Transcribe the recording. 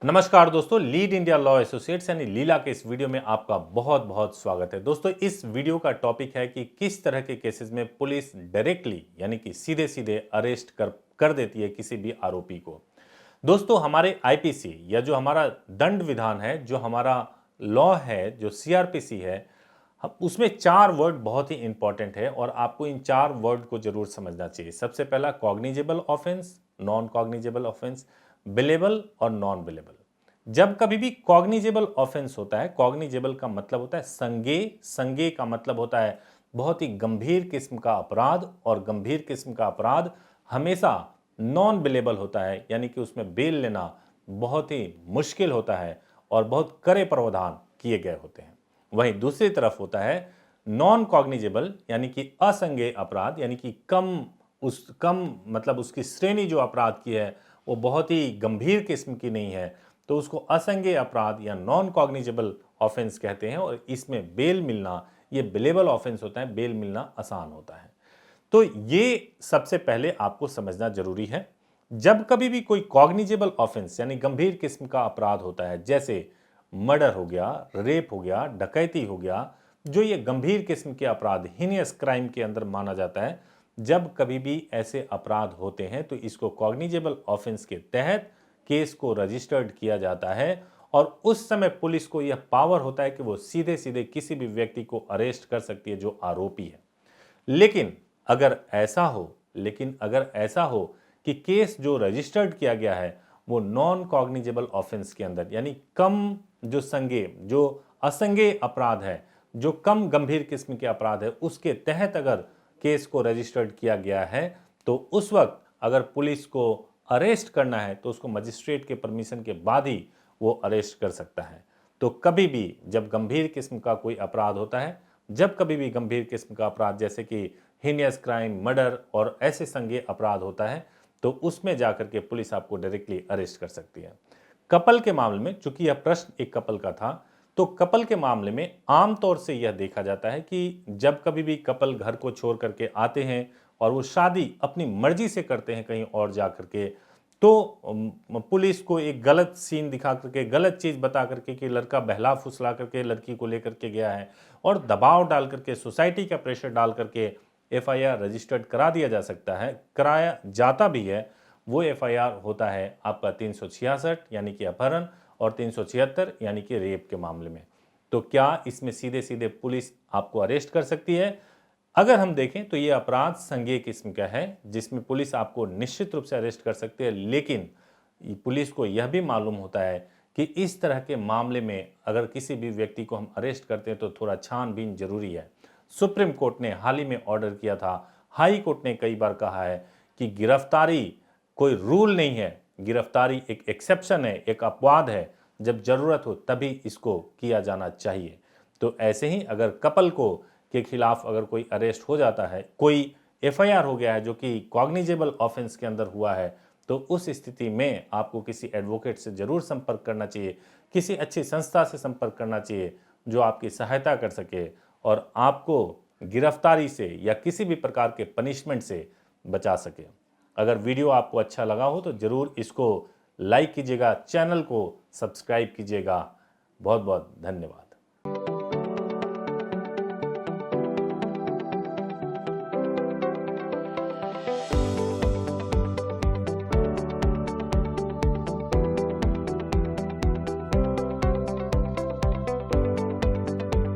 नमस्कार दोस्तों, lead India law associates यानी लीला के इस वीडियो में आपका बहुत बहुत स्वागत है। दोस्तों, इस वीडियो का टॉपिक है कि किस तरह के केसेस में पुलिस डायरेक्टली यानी कि सीधे सीधे अरेस्ट कर देती है किसी भी आरोपी को। दोस्तों, हमारे आईपीसी या जो हमारा दंड विधान है, जो हमारा लॉ है, जो सीआरपीसी है, उसमें 4 वर्ड बहुत ही इंपॉर्टेंट है और आपको इन 4 वर्ड को जरूर समझना चाहिए। सबसे पहला cognizable offence, non cognizable offence, billable और नॉन बिलेबल। जब कभी भी कॉग्निजेबल ऑफेंस होता है, कॉग्निजेबल का मतलब होता है संज्ञेय, संज्ञेय का मतलब होता है बहुत ही गंभीर किस्म का अपराध, और गंभीर किस्म का अपराध हमेशा नॉन बिलेबल होता है, यानी कि उसमें बेल लेना बहुत ही मुश्किल होता है और बहुत कड़े प्रावधान किए गए होते हैं। वहीं दूसरी तरफ होता है नॉन कॉग्निजेबल यानी कि असंज्ञेय अपराध, यानी कि कम मतलब उसकी श्रेणी जो अपराध की है वो बहुत ही गंभीर किस्म की नहीं है, तो उसको असंज्ञेय अपराध या नॉन कॉग्निजेबल ऑफेंस कहते हैं। और इसमें बेल मिलना, ये बिलेबल ऑफेंस होता है, बेल मिलना आसान होता है। तो ये सबसे पहले आपको समझना जरूरी है। जब कभी भी कोई कॉग्निजेबल ऑफेंस यानी गंभीर किस्म का अपराध होता है, जैसे मर्डर हो गया, रेप हो गया, डकैती हो गया, जो ये गंभीर किस्म के अपराध हीनियस क्राइम के अंदर माना जाता है, जब कभी भी ऐसे अपराध होते हैं तो इसको कॉग्निजेबल ऑफेंस के तहत केस को रजिस्टर्ड किया जाता है। और उस समय पुलिस को यह पावर होता है कि वो सीधे सीधे किसी भी व्यक्ति को अरेस्ट कर सकती है जो आरोपी है। लेकिन अगर ऐसा हो कि केस जो रजिस्टर्ड किया गया है वो नॉन कॉग्निजेबल ऑफेंस के अंदर, यानी कम जो संज्ञेय, जो असंज्ञेय अपराध है, जो कम गंभीर किस्म के अपराध है, उसके तहत अगर केस को रजिस्टर्ड किया गया है, तो उस वक्त अगर पुलिस को अरेस्ट करना है तो उसको मजिस्ट्रेट के परमिशन के बाद ही वो अरेस्ट कर सकता है। तो कभी भी जब गंभीर किस्म का कोई अपराध होता है, जब कभी भी गंभीर किस्म का अपराध जैसे कि हीनियस क्राइम, मर्डर और ऐसे संज्ञेय अपराध होता है, तो उसमें जाकर के पुलिस आपको डायरेक्टली अरेस्ट कर सकती है। कपल के मामले में, चूंकि यह प्रश्न एक कपल का था, तो कपल के मामले में आमतौर से यह देखा जाता है कि जब कभी भी कपल घर को छोड़ करके आते हैं और वो शादी अपनी मर्जी से करते हैं कहीं और जा करके, तो पुलिस को एक गलत सीन दिखा करके, गलत चीज बता करके कि लड़का बहला फुसला करके लड़की को लेकर के गया है, और दबाव डाल करके, सोसाइटी का प्रेशर डाल करके एफआईआर रजिस्टर्ड करा दिया जा सकता है, कराया जाता भी है। वो एफआईआर होता है आपका 366 यानी कि अपहरण, और 376 यानी कि रेप के मामले में। तो क्या इसमें सीधे सीधे पुलिस आपको अरेस्ट कर सकती है? अगर हम देखें तो ये अपराध संज्ञेय किस्म का है, जिसमें पुलिस आपको निश्चित रूप से अरेस्ट कर सकती है। लेकिन पुलिस को यह भी मालूम होता है कि इस तरह के मामले में अगर किसी भी व्यक्ति को हम अरेस्ट करते हैं तो थोड़ा छानबीन जरूरी है। सुप्रीम कोर्ट ने हाल ही में ऑर्डर किया था, हाई कोर्ट ने कई बार कहा है कि गिरफ्तारी कोई रूल नहीं है, गिरफ्तारी एक एक्सेप्शन है, एक अपवाद है, जब जरूरत हो तभी इसको किया जाना चाहिए। तो ऐसे ही अगर कपल को के खिलाफ अगर कोई अरेस्ट हो जाता है, कोई एफआईआर हो गया है जो कि कॉग्निजेबल ऑफेंस के अंदर हुआ है, तो उस स्थिति में आपको किसी एडवोकेट से जरूर संपर्क करना चाहिए, किसी अच्छी संस्था से संपर्क करना चाहिए जो आपकी सहायता कर सके और आपको गिरफ्तारी से या किसी भी प्रकार के पनिशमेंट से बचा सके। अगर वीडियो आपको अच्छा लगा हो तो जरूर इसको लाइक कीजिएगा, चैनल को सब्सक्राइब कीजिएगा। बहुत बहुत धन्यवाद।